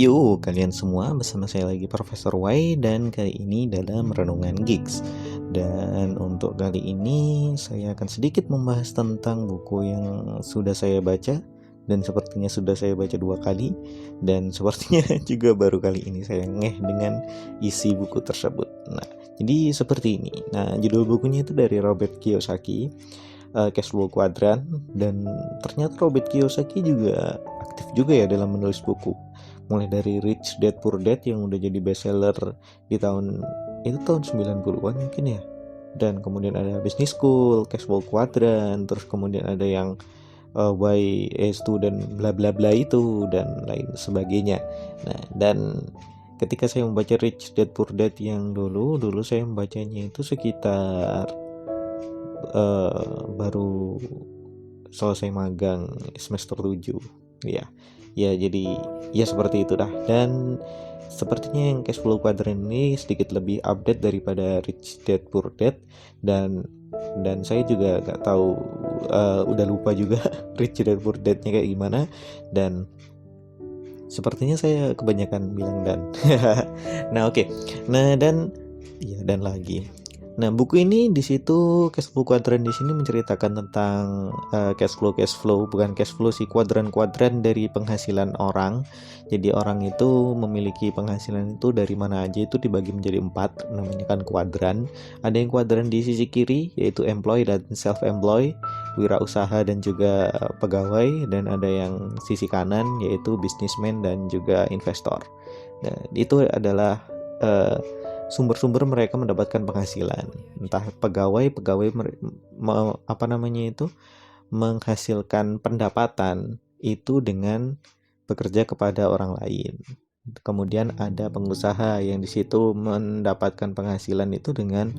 Yo, kalian semua bersama saya lagi Profesor Y dan kali ini dalam Renungan Geeks. Dan untuk kali ini saya akan sedikit membahas tentang buku yang sudah saya baca dan sepertinya sudah saya baca 2 kali dan sepertinya juga baru kali ini saya ngeh dengan isi buku tersebut. Nah, jadi seperti ini. Nah, judul bukunya itu dari Robert Kiyosaki, Cash Flow Quadrant, dan ternyata Robert Kiyosaki juga aktif juga ya dalam menulis buku, mulai dari Rich Dad Poor Dad yang udah jadi bestseller di tahun 90-an mungkin ya, dan kemudian ada Business School, Cash Flow Quadrant, terus kemudian ada yang Why a Student bla bla bla itu dan lain sebagainya. Nah, dan ketika saya membaca Rich Dad Poor Dad yang dulu saya membacanya itu sekitar baru selesai magang semester 7 ya. Ya, jadi ya seperti itu dah. Dan sepertinya yang Cash Flow Quadrant ini sedikit lebih update daripada Rich Dad Poor Dad, dan saya juga gak tahu, udah lupa juga Rich Dad Poor Dad-nya kayak gimana, dan sepertinya saya kebanyakan bilang dan nah oke. Nah, dan ya, dan lagi. Nah, buku ini di situ Cash Flow Quadrant di sini menceritakan tentang cash flow, bukan cash flow sih, kuadran dari penghasilan orang. Jadi orang itu memiliki penghasilan itu dari mana aja itu dibagi menjadi 4, namanya kan kuadran. Ada yang kuadran di sisi kiri yaitu employee dan self-employed, wirausaha dan juga pegawai, dan ada yang sisi kanan yaitu businessman dan juga investor. Nah, itu adalah sumber-sumber mereka mendapatkan penghasilan. Entah pegawai menghasilkan pendapatan itu dengan bekerja kepada orang lain. Kemudian ada pengusaha yang di situ mendapatkan penghasilan itu dengan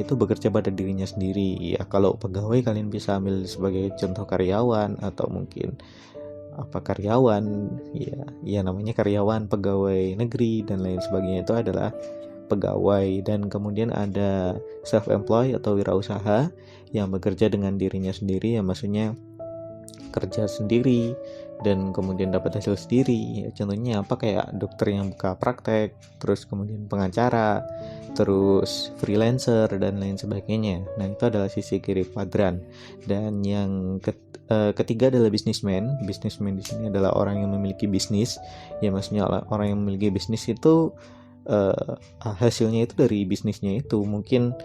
bekerja pada dirinya sendiri. Ya, kalau pegawai kalian bisa ambil sebagai contoh karyawan, atau mungkin karyawan, ya namanya karyawan, pegawai negeri dan lain sebagainya, itu adalah pegawai. Dan kemudian ada self employed atau wirausaha yang bekerja dengan dirinya sendiri, ya maksudnya kerja sendiri dan kemudian dapat hasil sendiri. Ya, contohnya kayak dokter yang buka praktek, terus kemudian pengacara, terus freelancer dan lain sebagainya. Nah, itu adalah sisi kiri kuadran. Dan yang ketiga adalah businessman. Businessman di sini adalah orang yang memiliki bisnis. Ya, maksudnya orang yang memiliki bisnis itu hasilnya itu dari bisnisnya itu. Mungkin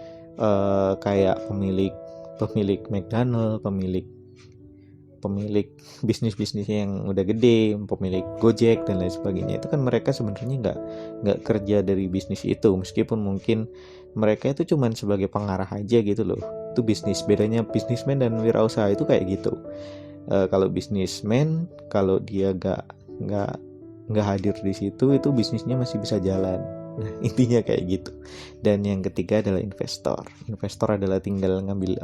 kayak pemilik McDonald, pemilik bisnis yang udah gede, pemilik Gojek dan lain sebagainya. Itu kan mereka sebenarnya nggak kerja dari bisnis itu, meskipun mungkin mereka itu cuman sebagai pengarah aja gitu loh. Itu bisnis. Bedanya businessman dan wirausaha itu kayak gitu. Kalau businessman, kalau dia nggak hadir di situ, itu bisnisnya masih bisa jalan. Nah, intinya kayak gitu. Dan yang ketiga adalah investor. Investor adalah tinggal ngambil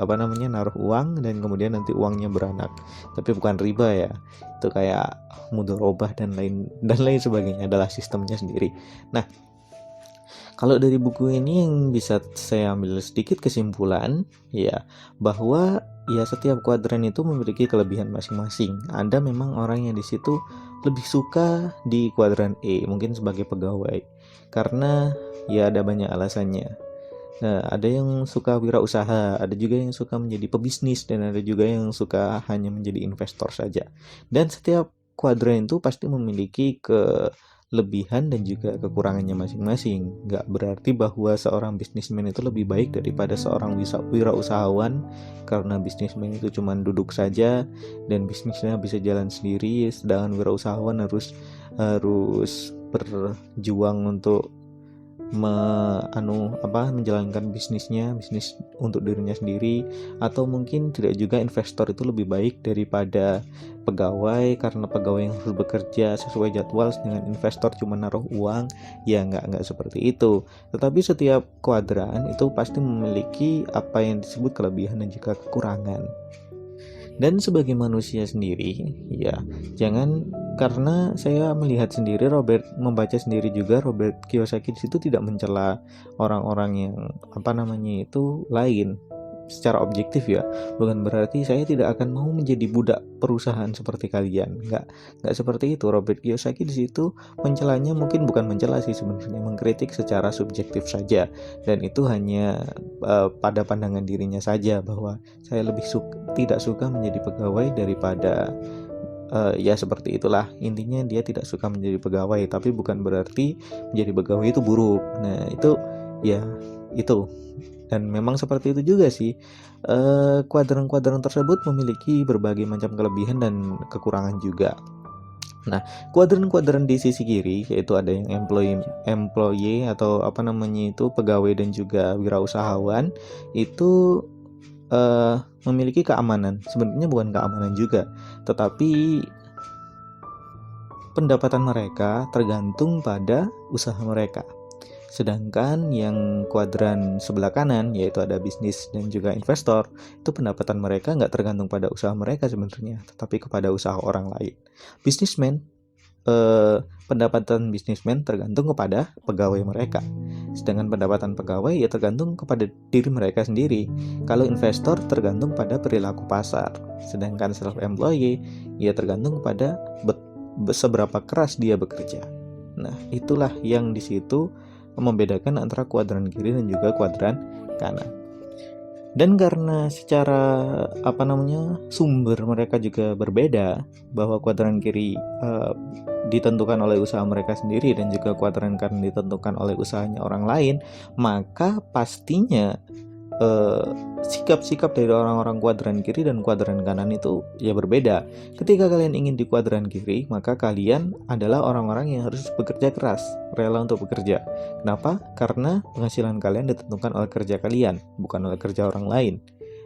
naruh uang dan kemudian nanti uangnya beranak. Tapi bukan riba ya. Itu kayak mudharabah dan lain sebagainya, adalah sistemnya sendiri. Nah, kalau dari buku ini yang bisa saya ambil sedikit kesimpulan, ya, bahwa ya setiap kuadran itu memiliki kelebihan masing-masing. Ada memang orang yang di situ lebih suka di kuadran E, mungkin sebagai pegawai, karena ya ada banyak alasannya. Nah, ada yang suka wirausaha, ada juga yang suka menjadi pebisnis, dan ada juga yang suka hanya menjadi investor saja. Dan setiap kuadran itu pasti memiliki kelebihan dan juga kekurangannya masing-masing. Nggak berarti bahwa seorang bisnismen itu lebih baik daripada seorang wirausahawan, karena bisnismen itu cuma duduk saja dan bisnisnya bisa jalan sendiri, sedangkan wirausahawan harus berjuang untuk menjalankan bisnis untuk dirinya sendiri. Atau mungkin tidak juga investor itu lebih baik daripada pegawai, karena pegawai yang harus bekerja sesuai jadwal, dengan investor cuma naruh uang. Ya, nggak seperti itu. Tetapi setiap kuadran itu pasti memiliki apa yang disebut kelebihan dan juga kekurangan. Dan sebagai manusia sendiri, ya jangan, karena saya melihat sendiri, membaca sendiri juga, Robert Kiyosaki di situ tidak mencela orang-orang yang lain. secara objektif ya, bukan berarti saya tidak akan mau menjadi budak perusahaan seperti kalian. Nggak seperti itu. Robert Kiyosaki di situ mencelanya mungkin bukan mencela sih sebenarnya, mengkritik secara subjektif saja, dan itu hanya pada pandangan dirinya saja bahwa saya lebih tidak suka menjadi pegawai daripada ya seperti itulah. Intinya dia tidak suka menjadi pegawai, tapi bukan berarti menjadi pegawai itu buruk. Nah itu ya itu, dan memang seperti itu juga sih. Kuadran-kuadran tersebut memiliki berbagai macam kelebihan dan kekurangan juga. Nah, kuadran-kuadran di sisi kiri yaitu ada yang employee atau apa namanya itu pegawai dan juga wirausahawan, itu memiliki keamanan. Sebenarnya bukan keamanan juga, tetapi pendapatan mereka tergantung pada usaha mereka. Sedangkan yang kuadran sebelah kanan, yaitu ada bisnis dan juga investor, itu pendapatan mereka nggak tergantung pada usaha mereka sebenarnya, tetapi kepada usaha orang lain. Bisnismen, pendapatan bisnismen tergantung kepada pegawai mereka. Sedangkan pendapatan pegawai ya tergantung kepada diri mereka sendiri. Kalau investor tergantung pada perilaku pasar. Sedangkan self-employed ya tergantung kepada seberapa keras dia bekerja. Nah, itulah yang di situ membedakan antara kuadran kiri dan juga kuadran kanan. Dan karena secara sumber mereka juga berbeda, bahwa kuadran kiri ditentukan oleh usaha mereka sendiri dan juga kuadran kanan ditentukan oleh usahanya orang lain, maka pastinya sikap-sikap dari orang-orang kuadran kiri dan kuadran kanan itu ya berbeda. Ketika kalian ingin di kuadran kiri, maka kalian adalah orang-orang yang harus bekerja keras, rela untuk bekerja. Kenapa? Karena penghasilan kalian ditentukan oleh kerja kalian, bukan oleh kerja orang lain.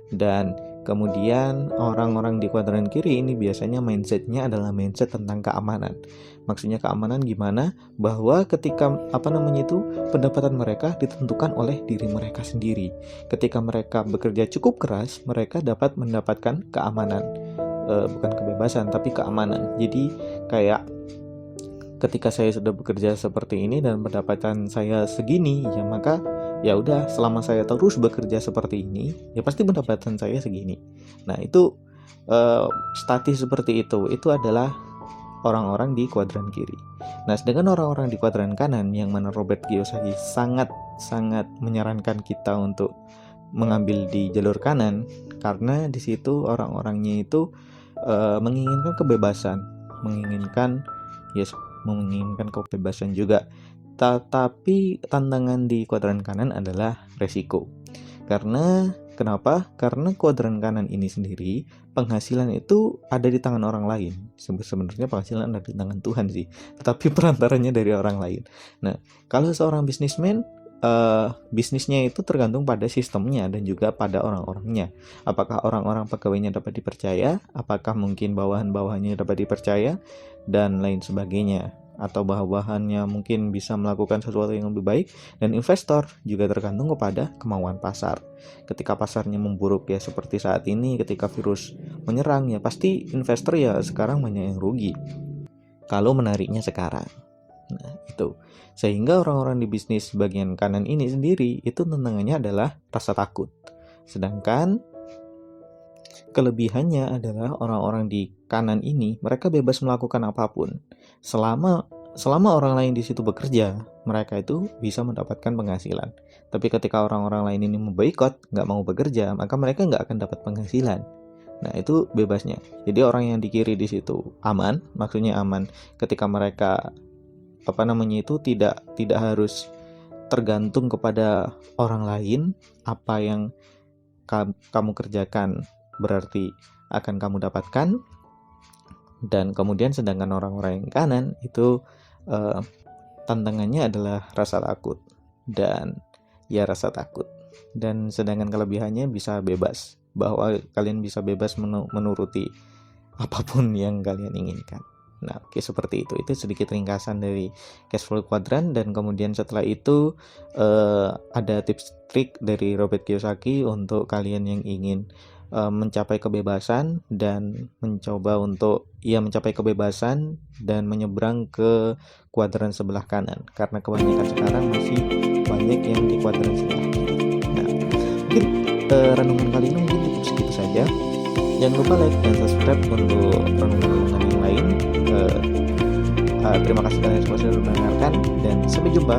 Dan kemudian orang-orang di kuadran kiri ini biasanya mindsetnya adalah mindset tentang keamanan. Maksudnya keamanan gimana? Bahwa ketika pendapatan mereka ditentukan oleh diri mereka sendiri. Ketika mereka bekerja cukup keras, mereka dapat mendapatkan keamanan, bukan kebebasan tapi keamanan. Jadi kayak ketika saya sudah bekerja seperti ini dan pendapatan saya segini, ya maka ya udah, selama saya terus bekerja seperti ini, ya pasti pendapatan saya segini. Nah itu statis seperti itu adalah orang-orang di kuadran kiri. Nah, sedangkan orang-orang di kuadran kanan yang mana Robert Kiyosaki sangat menyarankan kita untuk mengambil di jalur kanan, karena di situ orang-orangnya itu menginginkan kebebasan, menginginkan kebebasan juga. Tetapi tantangan di kuadran kanan adalah resiko. Kenapa? Karena kuadran kanan ini sendiri, penghasilan itu ada di tangan orang lain. Sebenarnya penghasilan ada di tangan Tuhan sih, tetapi perantaranya dari orang lain. Nah, kalau seorang bisnismen, bisnisnya itu tergantung pada sistemnya dan juga pada orang-orangnya. Apakah orang-orang pegawainya dapat dipercaya? Apakah mungkin bawahan-bawahannya dapat dipercaya? Dan lain sebagainya. Atau bawahannya mungkin bisa melakukan sesuatu yang lebih baik. Dan investor juga tergantung kepada kemauan pasar. Ketika pasarnya memburuk ya seperti saat ini, ketika virus menyerang, ya pasti investor ya sekarang banyak yang rugi kalau menariknya sekarang. Nah itu, sehingga orang-orang di bisnis bagian kanan ini sendiri itu tantangannya adalah rasa takut. Sedangkan kelebihannya adalah orang-orang di kanan ini, mereka bebas melakukan apapun. Selama orang lain di situ bekerja, mereka itu bisa mendapatkan penghasilan. Tapi ketika orang-orang lain ini memboikot, nggak mau bekerja, maka mereka nggak akan dapat penghasilan. Nah itu bebasnya. Jadi orang yang di kiri di situ aman, maksudnya aman ketika mereka itu tidak harus tergantung kepada orang lain. Apa yang kamu kerjakan berarti akan kamu dapatkan. Dan kemudian sedangkan orang-orang yang kanan itu tantangannya adalah rasa takut. Dan sedangkan kelebihannya bisa bebas, bahwa kalian bisa bebas menuruti apapun yang kalian inginkan. Nah, oke, seperti itu. Itu sedikit ringkasan dari cash flow quadrant. Dan kemudian setelah itu ada tips trik dari Robert Kiyosaki untuk kalian yang ingin mencapai kebebasan dan mencapai kebebasan dan menyeberang ke kuadran sebelah kanan, karena kebanyakan sekarang masih banyak yang di kuadran sebelah kiri. Nah, mungkin renungan kali ini mungkin cukup segitu saja. Jangan lupa like dan subscribe untuk renungan-renungan yang lain. Terima kasih kalian semua sudah mendengarkan dan sampai jumpa.